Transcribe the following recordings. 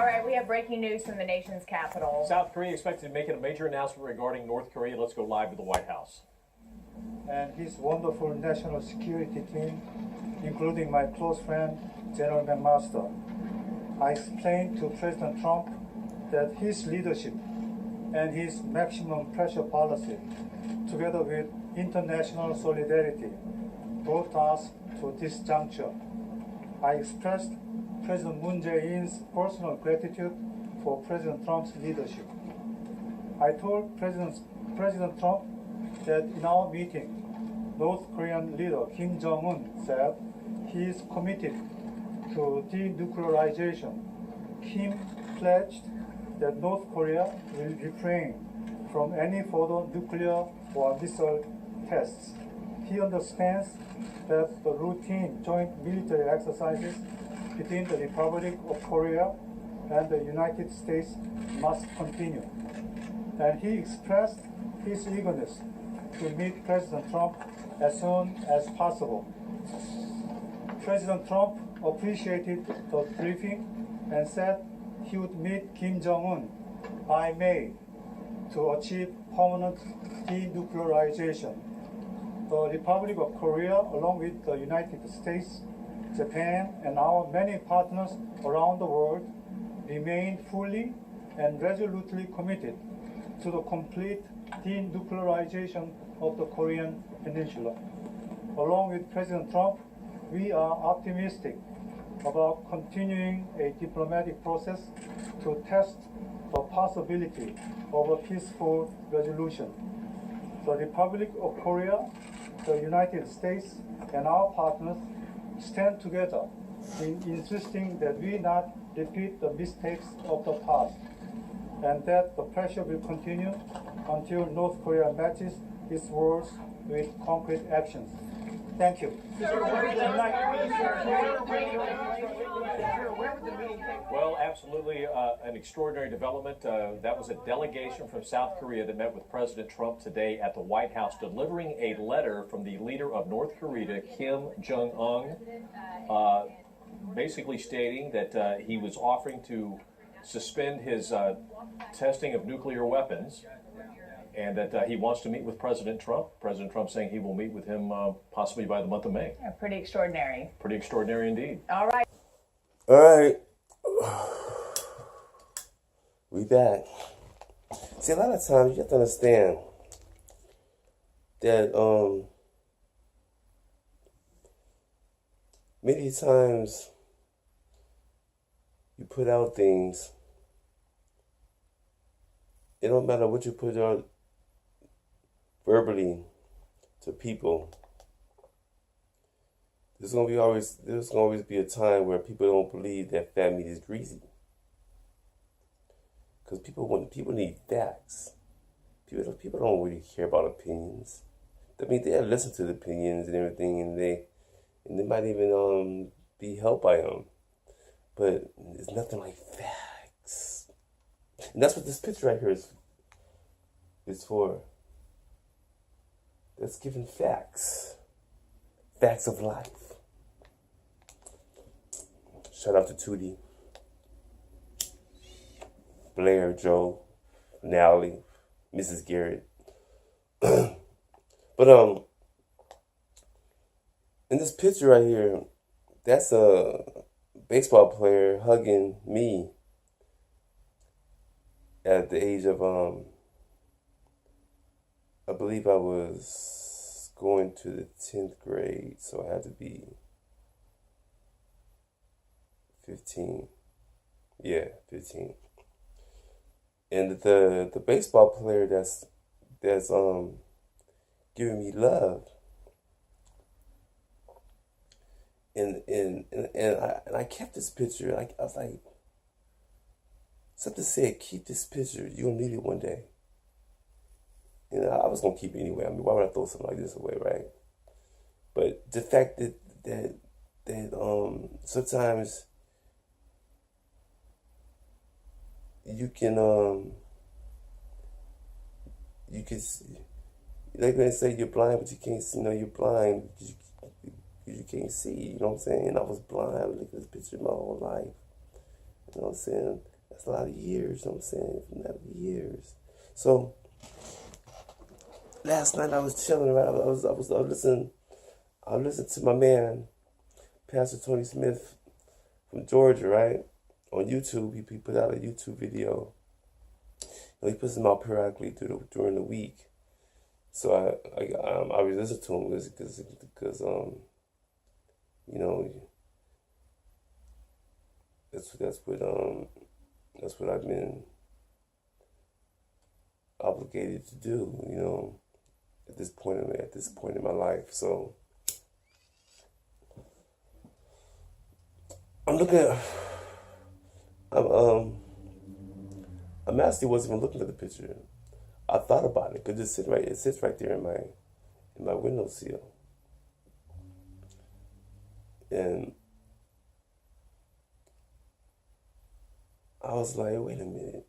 All right, we have breaking news from the nation's capital. South Korea expected to make a major announcement regarding North Korea. Let's go live to the White House. And his wonderful national security team, including my close friend, General McMaster. I explained to President Trump that his leadership and his maximum pressure policy, together with international solidarity, brought us to this juncture. I expressed President Moon Jae-in's personal gratitude for President Trump's leadership. I told President Trump that in our meeting, North Korean leader Kim Jong-un said he is committed to denuclearization. Kim pledged that North Korea will refrain from any further nuclear or missile tests. He understands that the routine joint military exercises between the Republic of Korea and the United States must continue. And he expressed his eagerness to meet President Trump as soon as possible. President Trump appreciated the briefing and said he would meet Kim Jong-un by May to achieve permanent denuclearization. The Republic of Korea, along with the United States, Japan, and our many partners around the world, remain fully and resolutely committed to the complete denuclearization of the Korean Peninsula. Along with President Trump, we are optimistic about continuing a diplomatic process to test the possibility of a peaceful resolution. The Republic of Korea, the United States, and our partners stand together in insisting that we not repeat the mistakes of the past, and that the pressure will continue until North Korea matches its words with concrete actions. Thank you. Well, absolutely an extraordinary development. That was a delegation from South Korea that met with President Trump today at the White House, delivering a letter from the leader of North Korea, Kim Jong-un, basically stating that he was offering to suspend his testing of nuclear weapons, and that he wants to meet with President Trump. President Trump saying he will meet with him possibly by the month of May. Yeah, pretty extraordinary. Pretty extraordinary indeed. All right. All right. We back. See, a lot of times you have to understand that many times you put out things, it don't matter what you put out verbally to people. There's gonna always be a time where people don't believe that fat meat is greasy, because people need facts. People don't really care about opinions. I mean, they listen to the opinions and everything, and they might even be helped by them, but there's nothing like facts. And that's what this picture right here is for. That's giving facts. Facts of life. Shout out to Tootie, Blair, Joe, Nally, Mrs. Garrett. But in this picture right here, that's a baseball player hugging me at the age of I believe I was going to the 10th grade, so I had to be 15. Yeah, 15. And the baseball player that's giving me love, and I kept this picture. I was like, something said, keep this picture. You'll need it one day. You know, I was gonna keep it anyway. I mean, why would I throw something like this away, right? But the fact that sometimes you can like they say you're blind, but you can't see. You know, you're blind because you can't see. You know what I'm saying? And I was blind. I would look at this picture my whole life. You know what I'm saying? That's a lot of years, you know what I'm saying? A lot of years. So last night I was chilling, right? I was listening to my man, Pastor Tony Smith from Georgia, right? On YouTube, he put out a YouTube video. He puts them out periodically during the week. So I was listening to him because you know, that's what I've been obligated to do, you know, at this point in my life. So I'm actually wasn't even looking at the picture. I thought about it because it sits right there in my windowsill. And I was like, wait a minute,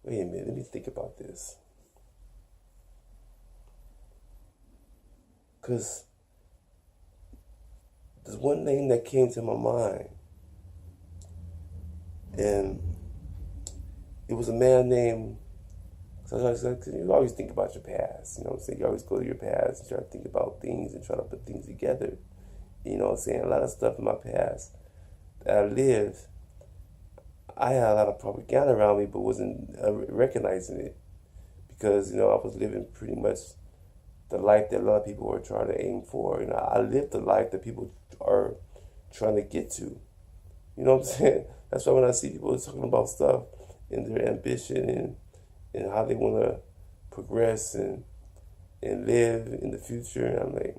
let me think about this. Because there's one name that came to my mind, and it was a man named, cause you always think about your past, you know what I'm saying? You always go to your past and try to think about things and try to put things together. You know what I'm saying? A lot of stuff in my past that I lived, I had a lot of propaganda around me, but wasn't recognizing it because, you know, I was living pretty much the life that a lot of people were trying to aim for. You know, I lived the life that people are trying to get to. You know what I'm saying? That's why when I see people talking about stuff and their ambition and how they want to progress and live in the future, and I'm like,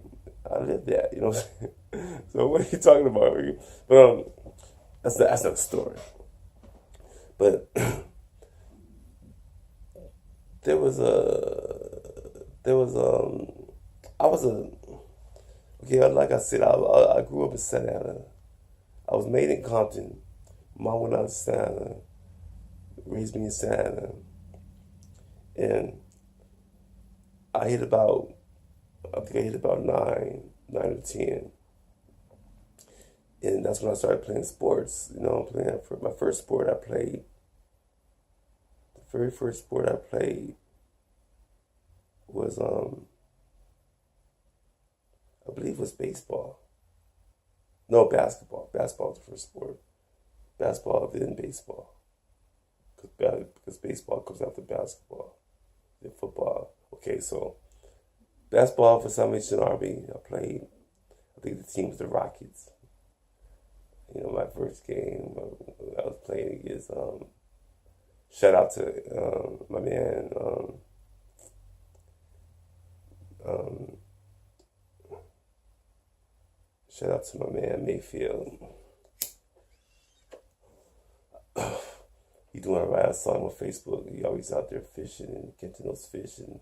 I live that. You know what I'm saying? So what are you talking about? But that's another story. But like I said, I grew up in Santa Ana. I was made in Compton. Mom went out to Santa Ana, raised me in Santa Ana. And I think I hit about 9 or 10. And that's when I started playing sports. You know, for my first sport I played. The very first sport I played was I believe it was baseball. No, basketball. Basketball was the first sport. Basketball, then baseball. Because baseball comes after basketball. Then football. Okay, so basketball for Salvation Army, I played. I think the team was the Rockets. You know, my first game I was playing against, shout out to my man, shout out to my man Mayfield. He doing all right. I saw him on Facebook. He always out there fishing and catching those fish and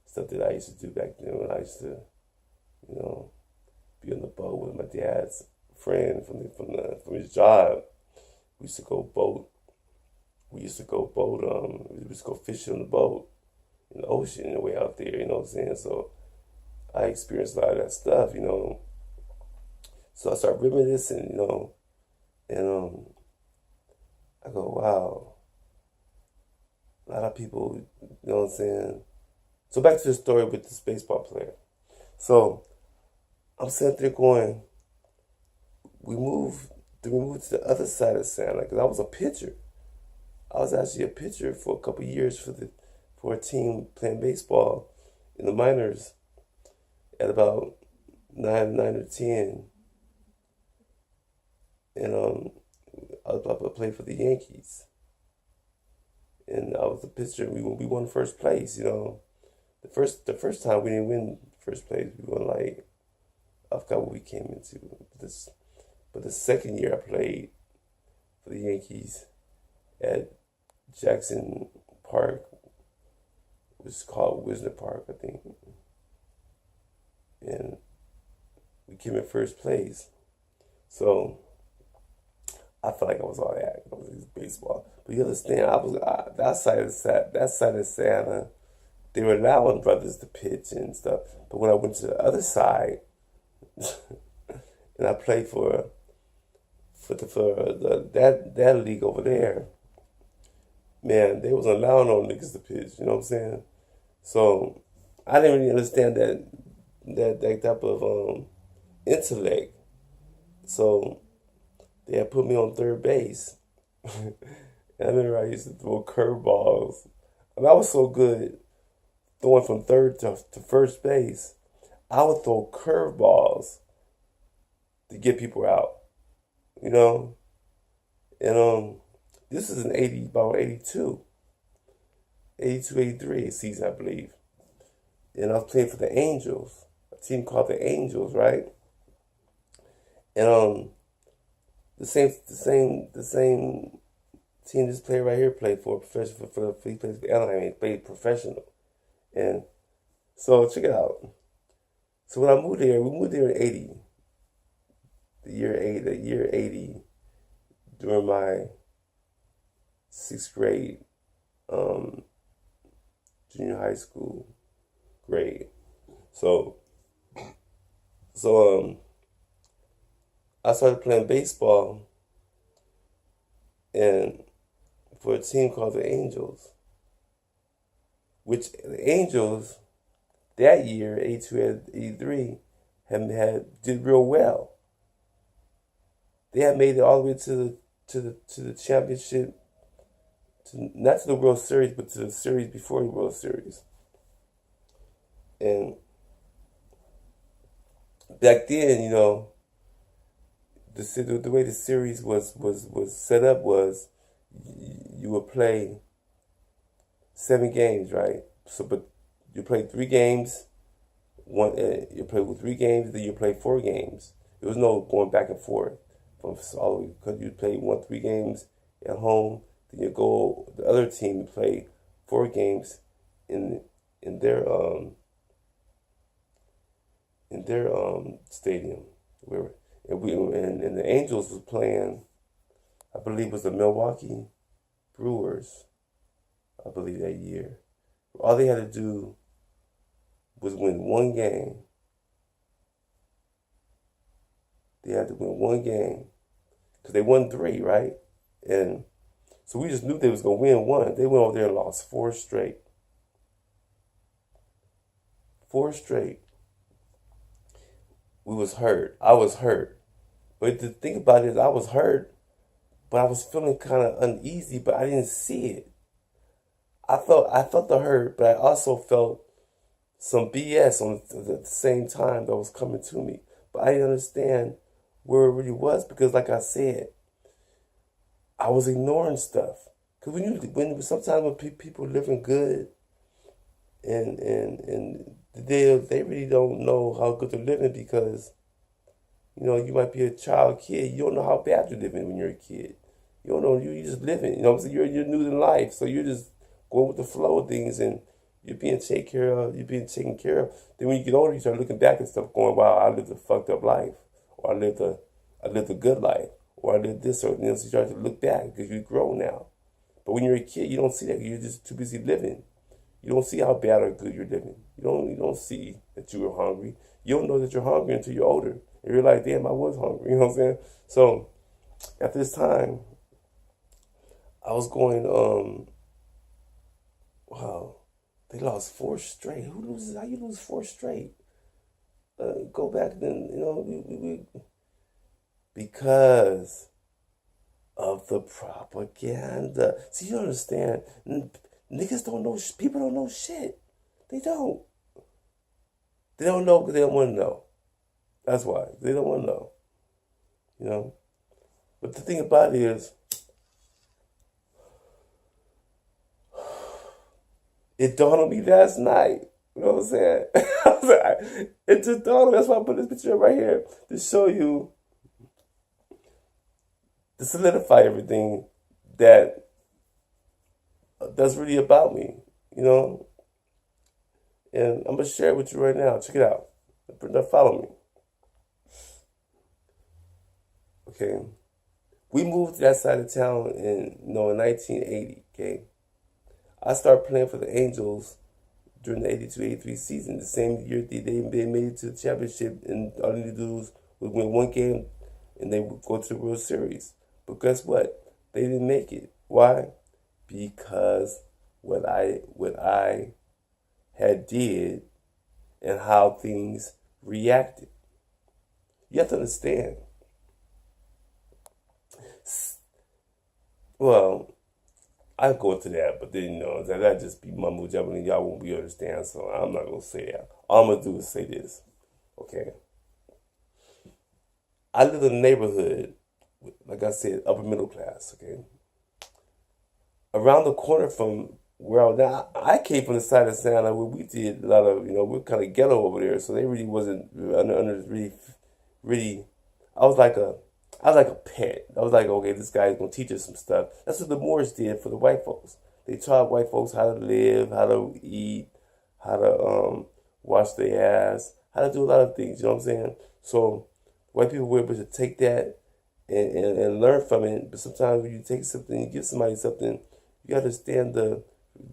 stuff that I used to do back then when I used to, you know, be on the boat with my dad's friend from his job. We used to go boat. We used to go fishing on the boat in the ocean and way out there. You know what I'm saying? So I experienced a lot of that stuff. You know. So I started reminiscing. You know, and I go, wow. A lot of people. You know what I'm saying? So back to the story with this baseball player. So I'm sitting there going, we moved to the other side of Santa because I was a pitcher. I was actually a pitcher for a couple of years for a team playing baseball in the minors at about 9 or 10. And I played for the Yndks. And I was a pitcher. We won first place, you know. The first time we didn't win first place. We won I forgot what we came into. But the second year I played for the Yndks at Jackson Park, which is called Wisner Park, I think. And we came in first place. So I felt like I was all that. I was baseball. But you understand, that side of Santa, they were allowing brothers to pitch and stuff. But when I went to the other side, and I played for that league over there, man, they wasn't allowing no niggas to pitch. You know what I'm saying? So I didn't really understand that type of intellect. So they had put me on third base. And I remember I used to throw curveballs. And I was so good throwing from third to first base. I would throw curveballs to get people out. You know? And this is about 82, 83 season, I believe. And I was playing for the Angels, a team called the Angels, right? And the same team this player right here played for professional. He plays for Anaheim. He played professional, and so check it out. So when we moved there in '80. The year '80, during my 6th grade, junior high school grade. So I started playing baseball and for a team called the Angels, which the Angels that year, 82, 83, did real well. They had made it all the way to the championship, not to the World Series, but to the series before the World Series. And back then, you know, the way the series was set up was you would play 7 games, right? So, but you play 3 games. You play with 3 games, then you play 4 games. There was no going back and forth from all the way, because you play 3 games at home, then you go the other team and play 4 games in their stadium. And the Angels was playing, I believe it was the Milwaukee Brewers, I believe that year. All they had to do was win 1 game. They had to win 1 game. Because they won 3, right? And so we just knew they was going to win 1. They went over there and lost 4 straight. 4 straight. We was hurt. I was hurt. But the thing about it is I was hurt, but I was feeling kind of uneasy, but I didn't see it. I felt the hurt, but I also felt some BS at the same time that was coming to me. But I didn't understand where it really was because, like I said, I was ignoring stuff. Because sometimes when people living good and they really don't know how good they're living because, you know, you might be a kid. You don't know how bad you're living when you're a kid. You don't know. You're just living. You know what I'm saying? You're new in life. So you're just going with the flow of things and you're being taken care of. You're being taken care of. Then when you get older, you start looking back at stuff going, wow, I lived a fucked up life. Or I lived a good life. Or I lived this or, you know, so you start to look back because you grow now. But when you're a kid, you don't see that. You're just too busy living. You don't see how bad or good you're living. You don't see that you were hungry. You don't know that you're hungry until you're older. And you're like, damn, I was hungry. You know what I'm saying? So at this time, I was going, wow, they lost 4 straight. Who loses? How you lose 4 straight? Go back then, you know, because of the propaganda. See, you don't understand. Niggas don't know. People don't know shit. They don't. They don't know because they don't want to know. That's why. They don't want to know. You know? But the thing about it is, it dawned on me last night. You know what I'm saying? It just dawned on me. That's why I put this picture right here. To show you, to solidify everything that's really about me. You know? And I'm going to share it with you right now. Check it out. Now follow me. Okay. We moved to that side of town in 1980. Okay. I started playing for the Angels during the 82-83 season. The same year they made it to the championship, and all they need to do was win 1 game and they would go to the World Series. But guess what? They didn't make it. Why? Because what I had did and how things reacted. You have to understand. Well, I go into that, but then that just be mumble jumbling. Y'all won't be understand, so I'm not gonna say that. All I'm gonna do is say this, okay? I live in a neighborhood, like I said, upper middle class, okay? Around the corner from where I came from the side of Santa where we did a lot of, we're kind of ghetto over there, so they really wasn't really. I was like a pet. I was like, okay, this guy's gonna teach us some stuff. That's what the Moors did for the white folks. They taught white folks how to live, how to eat, how to wash their ass, how to do a lot of things. You know what I'm saying? So white people were able to take that and learn from it. But sometimes when you take something, you give somebody something, you understand the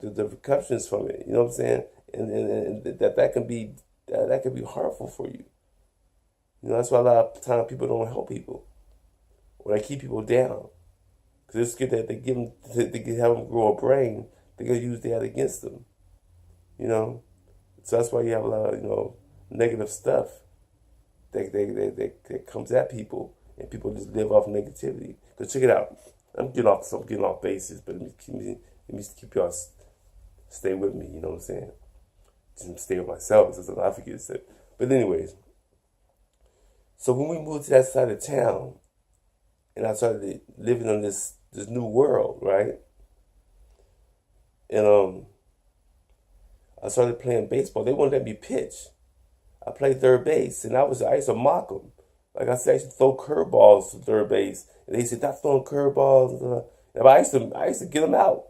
repercussions from it. You know what I'm saying? And that can be harmful for you. That's why a lot of times people don't help people, or they keep people down, because it's good that they can have them grow a brain. They're gonna use that against them. So that's why you have a lot of negative stuff that comes at people, and people just live off negativity. Because check it out, I'm getting off basis, but let me keep y'all stay with me. You know what I'm saying? Just stay with myself. That's what I forget to say. But anyways, so when we moved to that side of town, and I started living on this new world, right? And I started playing baseball. They wouldn't let me pitch. I played third base, and I used to mock them. Like I said, I used to throw curveballs to third base, and they said, "Stop throwing curveballs." But I used to get them out.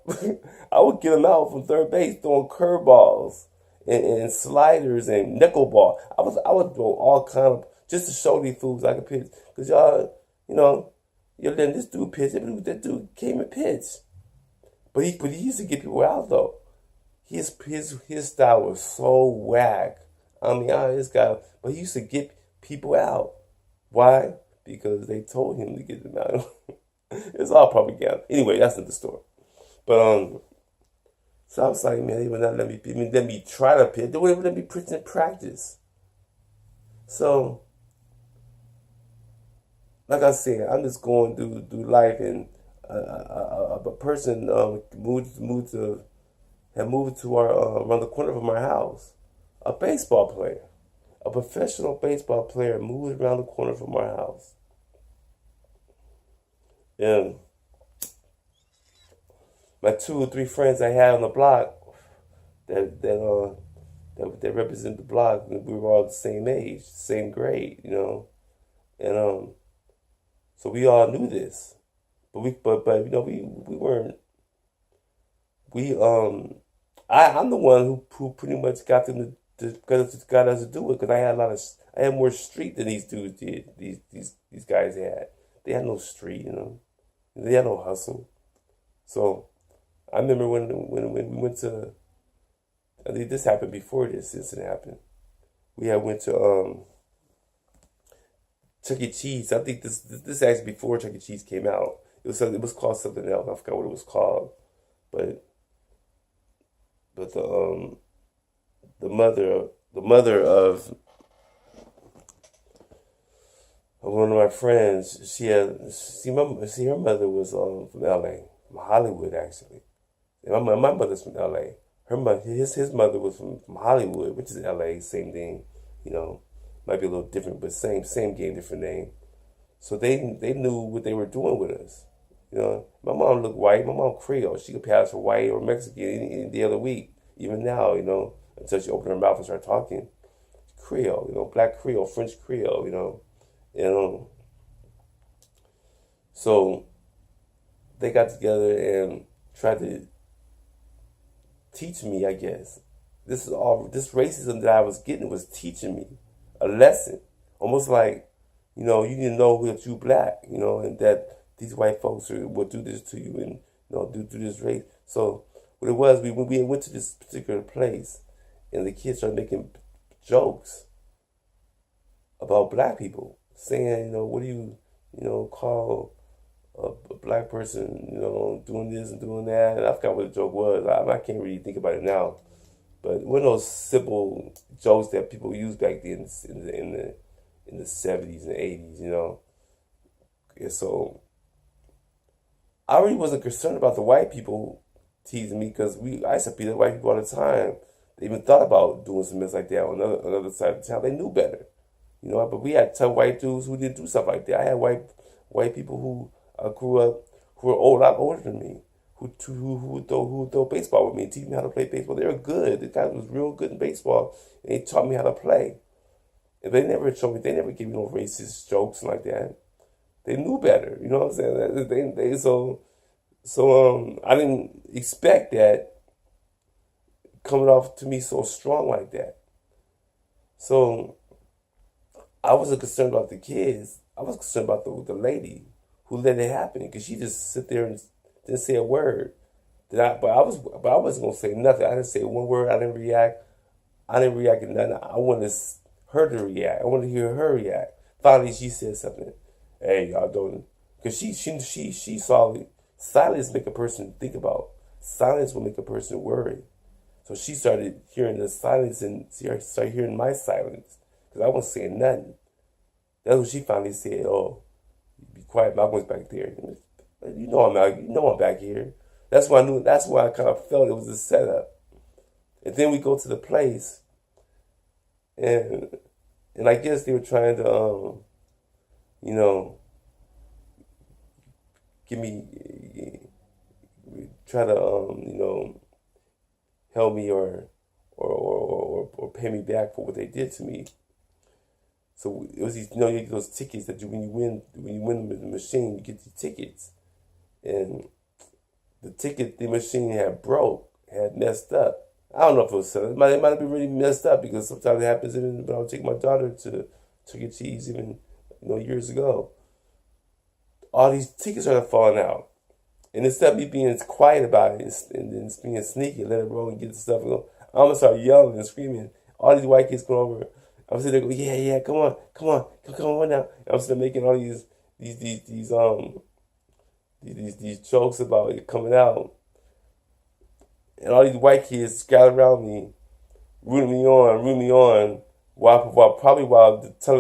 I would get them out from third base, throwing curveballs and sliders and knuckleball. I would throw all kind of, just to show these fools I could pitch. Because y'all, you're letting this dude pitch. That dude came and pitched. But he used to get people out, though. His style was so whack. I mean, this guy, but he used to get people out. Why? Because they told him to get them out. It's all propaganda. Anyway, that's not the story. But so I was like, man, they would not let me try to pitch. They wouldn't let me pitch in practice. So, like I said, I'm just going through life, and a person moved to our around the corner from our house. A baseball player, a professional baseball player, moved around the corner from our house, and my 2 or 3 friends I had on the block that represent the block, we were all the same age, same grade, and so we all knew this, but we weren't. I'm the one who pretty much got them got us to do it, because I had more street than these dudes did. These guys had. They had no street, They had no hustle. So I remember when we went to, I think this happened before this incident happened. We went to Chuck E. Cheese. I think this actually before Chuck E. Cheese came out. It was called something else. I forgot what it was called, but the mother of one of my friends, her mother was from L.A., from Hollywood actually. And my mother's from L.A. His mother was from Hollywood, which is L.A., same thing, might be a little different, but same game, different name. So they knew what they were doing with us. My mom looked white. My mom Creole. She could pass for white or Mexican any the other week. Even now, until she opened her mouth and started talking. Creole, Black Creole, French Creole, and so they got together and tried to teach me, I guess. This racism that I was getting was teaching me a lesson. Almost like, you didn't know that you black, and that these white folks will do this to you and, do this race. So what it was, we went to this particular place, and the kids started making jokes about black people, saying, what are you call a black person, doing this and doing that. And I forgot what the joke was. I can't really think about it now. But one of those simple jokes that people used back then in the 70s and 80s. And so I really wasn't concerned about the white people teasing me because I used to beat up white people all the time. They even thought about doing some mess like that on the other side of town. They knew better, But we had tough white dudes who didn't do stuff like that. I had white people who grew up who were a lot older than me, who would throw baseball with me and teach me how to play baseball. They were good. The guy was real good in baseball, and they taught me how to play. And they never gave me no racist jokes like that. They knew better, you know what I'm saying? So I didn't expect that coming off to me so strong like that. So I wasn't concerned about the kids. I was concerned about the lady who let it happen because she just sit there and didn't say a word. But I wasn't gonna say nothing. I didn't say one word. I didn't react. I didn't react to nothing. I wanted her to react. I wanted to hear her react. Finally, she said something. Hey, y'all don't, because she saw it. Silence make a person think about. Silence will make a person worry. So she started hearing the silence and started hearing my silence because I wasn't saying nothing. That's when she finally said, "Oh, be quiet, Malcolm's back there. I'm back here." That's why I knew. That's why I kind of felt it was a setup. And then we go to the place, and I guess they were trying to, give me, try to, help me or pay me back for what they did to me. So it was these, you get those tickets that when you win the machine, you get these tickets, and the machine had messed up. I don't know if it was something. It might have been really messed up because sometimes it happens even when I would take my daughter to Chuck E. Cheese even years ago. All these tickets started falling out. And instead of me being quiet about it and then being sneaky, let it roll and get the stuff and go, I'm gonna start yelling and screaming. All these white kids come over. I'm sitting there going, yeah, come on now. I'm sitting there making all these jokes about it coming out. And all these white kids gathered around me, rooting me on, while telling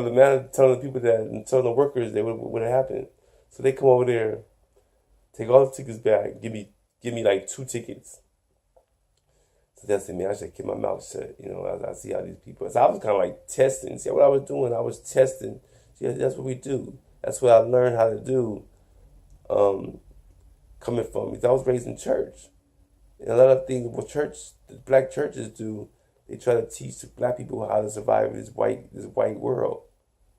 the people and telling the workers that what had happened. So they come over there, take all the tickets back, give me like 2 tickets. So that's it, man. I should keep my mouth shut. I see how these people. So I was kind of like testing. See what I was doing? I was testing. See, that's what we do. That's what I learned how to do. Coming from me, I was raised in church. And a lot of things the black churches do, they try to teach black people how to survive in this white world.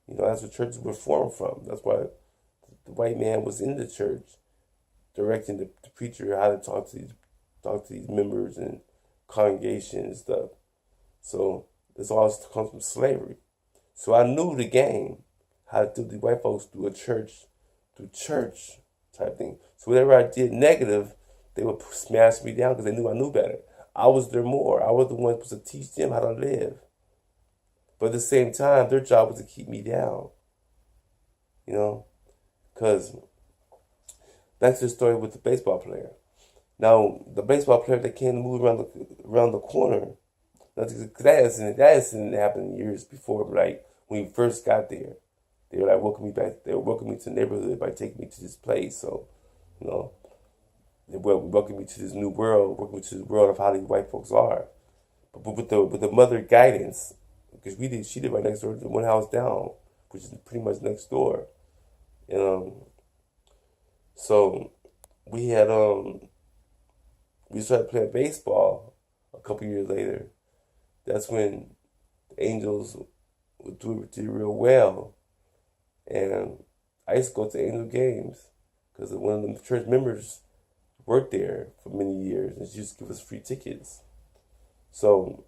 That's what churches were formed from. That's why the white man was in the church, directing the preacher how to talk to these members and congregation and stuff. So this all comes from slavery. So I knew the game, how to do the white folks through church type thing. So whatever I did negative, they would smash me down because they knew I knew better. I was their more. I was the one supposed to teach them how to live. But at the same time, their job was to keep me down. Because back to the story with the baseball player. Now, the baseball player that came to move around the corner, that incident happened years before, like when we first got there. They were like welcoming me back. They were welcoming me to the neighborhood by taking me to this place. So, they welcomed me to this new world, welcomed me to the world of how these white folks are. But with the mother guidance, because she lived right next door to one house down, which is pretty much next door. And so we had we started playing baseball a couple years later. That's when the Angels did real well. And I used to go to Angel games because one of the church members worked there for many years, and she used to give us free tickets. So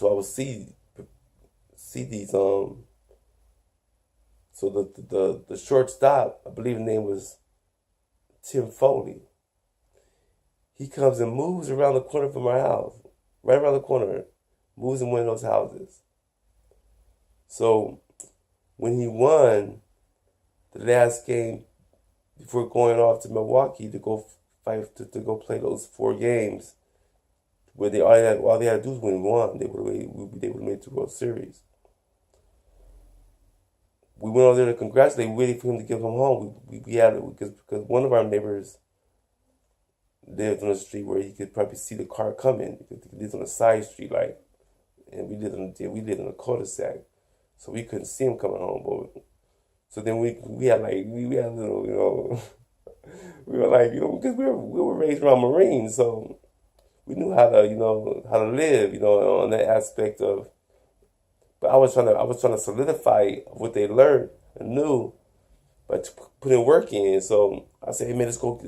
I would see these so the shortstop, I believe the name was Tim Foley. He comes and moves around the corner from our house, right around the corner, moves in one of those houses. So when he won, the last game before going off to Milwaukee to go fight to go play those 4 games, where all they had to do was win one. They would have made the World Series. We went over there to congratulate, waiting for him to give him home. We had it because one of our neighbors lived on a street where he could probably see the car coming because he lived on a side street, like, and we lived in a cul-de-sac, so we couldn't see him coming home. But so then we had a little, we were like, because we were raised around Marines, so we knew how to live, on that aspect of. But I was trying to solidify what they learned and knew, but putting work in. So I said, hey man, let's go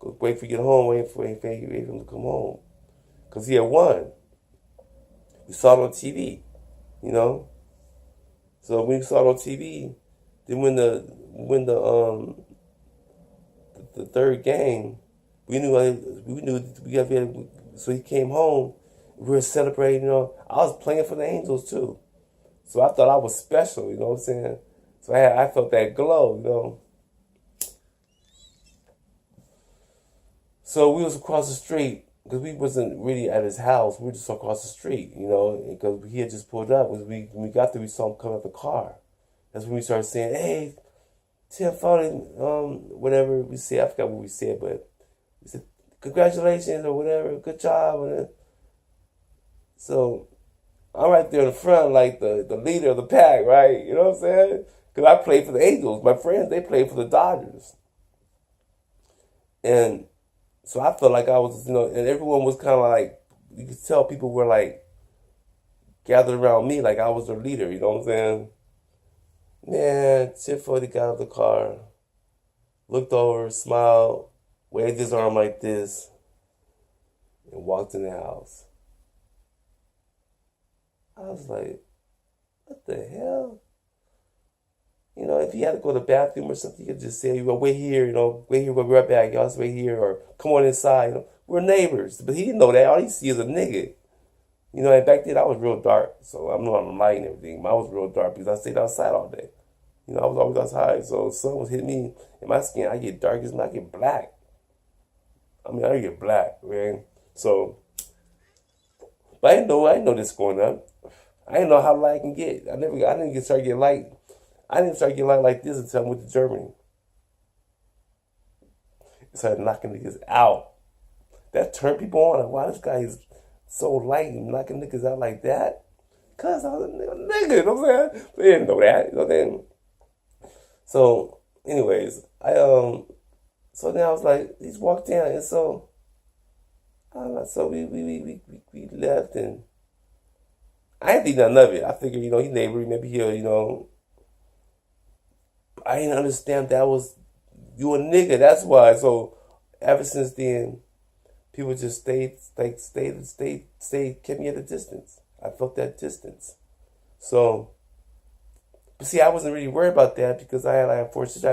wait for you to get home, wait for him to come home, because he had won. We saw it on TV, So when we saw it on TV, then when the third game, we knew we got to. So he came home. We were celebrating, I was playing for the Angels too. So I thought I was special, you know what I'm saying? So I felt that glow, So we was across the street, because we wasn't really at his house. We were just across the street, because he had just pulled up. When we got there, we saw him come out the car. That's when we started saying, hey, Tim Foley, whatever we said. I forgot what we said, but we said, congratulations or whatever, good job. So I'm right there in the front, like the leader of the pack, right? You know what I'm saying? Because I played for the Angels. My friends, they played for the Dodgers. And so I felt like I was, and everyone was kind of like, you could tell people were like gathered around me like I was their leader, you know what I'm saying? Man, Tim Foley got out of the car, looked over, smiled, waved his arm like this, and walked in the house. I was like, what the hell? If you had to go to the bathroom or something, you could just say, wait here, wait here, we'll be right back. Y'all just wait here, or come on inside. We're neighbors. But he didn't know that. All he sees is a nigga. And back then I was real dark. So I'm not on the light and everything, but I was real dark because I stayed outside all day. I was always outside. So the sun was hitting me in my skin. I get dark as I get black. I get black, man. So, but I didn't know this growing up. I didn't know how light can get. I didn't start getting light. I didn't start getting light like this until I went to Germany. I started knocking niggas out. That turned people on. Like, wow, this guy is so light and knocking niggas out like that. Cause I was a nigga, you know what I'm saying? They didn't know that, you know what I'm saying? So, anyways, so then I was like, he's walked down, and so we left, and I didn't think nothing of it. I figured, he neighbor, maybe he'll, I didn't understand that was you a nigga. That's why. So ever since then, people just kept me at a distance. I felt that distance. So, but see, I wasn't really worried about that because I had a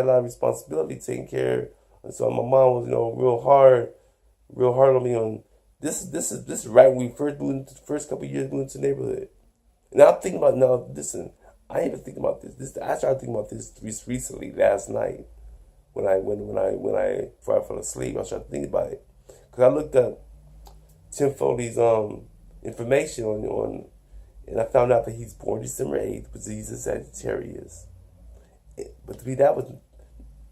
lot of responsibility taking care. And so my mom was, real hard on me on this is right when we first moved, the first couple of years moving to the neighborhood. And I'm thinking about listen, I ain't even thinking about this. I started thinking about this recently last night before I fell asleep. I started thinking about it because I looked up Tim Foley's information on, and I found out that he's born December 8th, but he's a Sagittarius. But to me, that was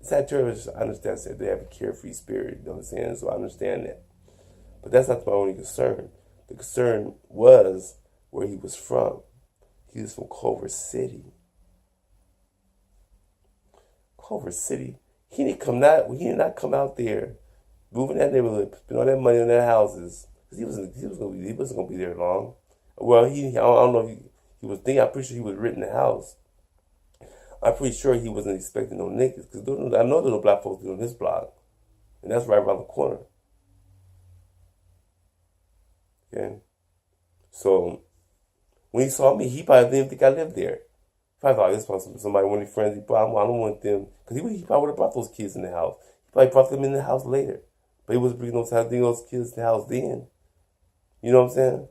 Sagittarius. I understand that they have a carefree spirit. You know what I'm saying? So I understand that. But that's not my only concern. The concern was where he was from. He was from Culver City. Culver City. He did not come out there, moving that neighborhood, spend all that money on their houses. Cause he wasn't gonna be there long. Well, I don't know if he was thinking. I'm pretty sure he was renting the house. I'm pretty sure he wasn't expecting no niggas, cause I know there's no black folks on this block, and that's right around the corner. Okay, so when he saw me, he probably didn't think I lived there. He probably thought this was somebody, one of his friends. I don't want them, because he probably would have brought those kids in the house. He probably brought them in the house later, but he wasn't bringing those kids in the house then. You know what I'm saying?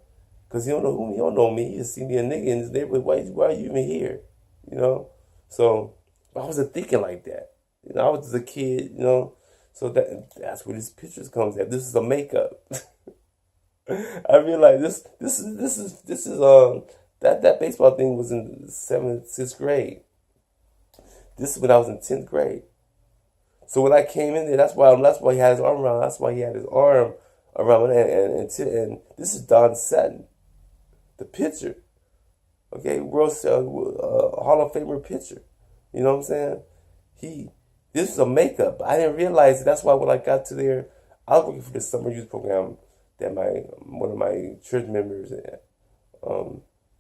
Because he don't know me. He just see me a nigga in his neighborhood. Why are you even here? So, I wasn't thinking like that. You know, I was just a kid, you know. So that's where this pictures comes at. This is a makeup. I realized this is that baseball thing was in 7th, 6th grade. This is when I was in 10th grade. So when I came in there, that's why he had his arm around. That's why he had his arm around and this is Don Sutton, the pitcher. Okay, Hall of Famer pitcher. You know what I'm saying? This was a makeup. I didn't realize it. That's why when I got to there, I was working for the summer youth program that one of my church members,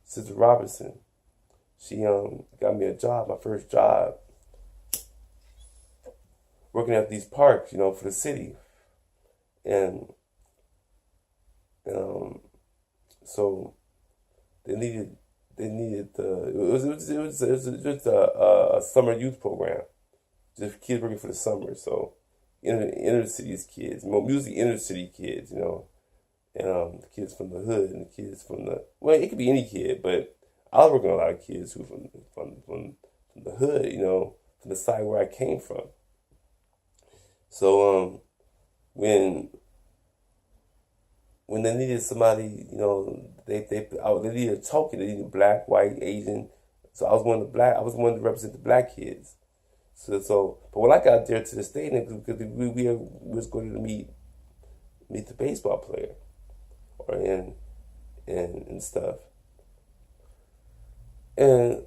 Sister Robertson, she got me a job, my first job, working at these parks, you know, for the city, and so they needed it was a summer youth program, just kids working for the summer. So inner cities kids, mostly inner city kids, you know, and the kids from the hood and the kids from it could be any kid, but I was working with a lot of kids who from the hood, you know, from the side where I came from. So when they needed somebody, you know, they needed a token. They needed black, white, Asian. So I was one to represent the black kids. So but when I got there to the stadium, because we was going to meet the baseball player, and stuff. And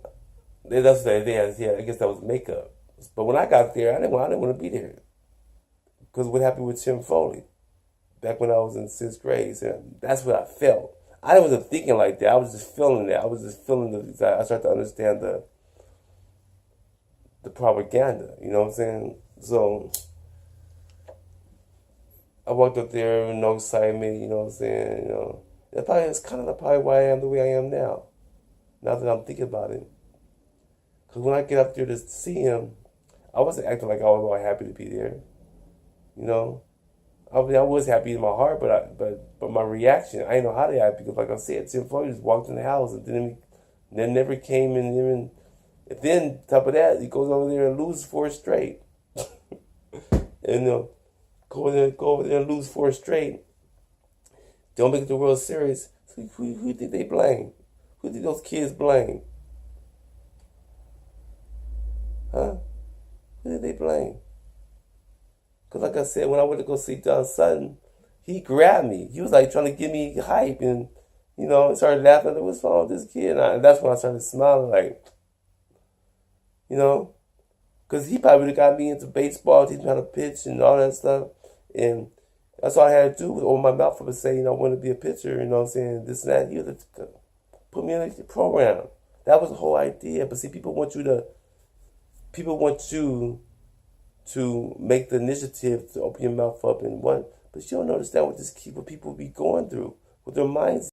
that's what I guess that was makeup. But when I got there, I didn't want to be there, because what happened with Tim Foley back when I was in 6th grade. So that's what I felt. I wasn't thinking like that. I was just feeling that. I was just feeling I started to understand the propaganda. You know what I'm saying? So I walked up there with no excitement. You know what I'm saying? You know, it's kind of probably why I am the way I am now. Now that I'm thinking about it, because when I get up there to see him, I wasn't acting like I was all happy to be there. You know, I was happy in my heart, but my reaction, I didn't know how to act, because like I said, Tim Floyd just walked in the house and then never came in here, and then top of that, he goes over there and loses 4 straight, and go over there and lose 4 straight. Don't make it the World Series. So who did they blame? Who did those kids blame? Huh? Who did they blame? Because like I said, when I went to go see Don Sutton, he grabbed me. He was like trying to give me hype, and, you know, started laughing. What's wrong with this kid? And that's when I started smiling, like, you know, because he probably would have got me into baseball, teaching me how to pitch and all that stuff. And that's all I had to do was open my mouth up and say, you know, I want to be a pitcher, you know what I'm saying, this and that. He would have put me in the program. That was the whole idea. But see, people want you to make the initiative to open your mouth up and what, but you don't understand what people be going through, with their minds.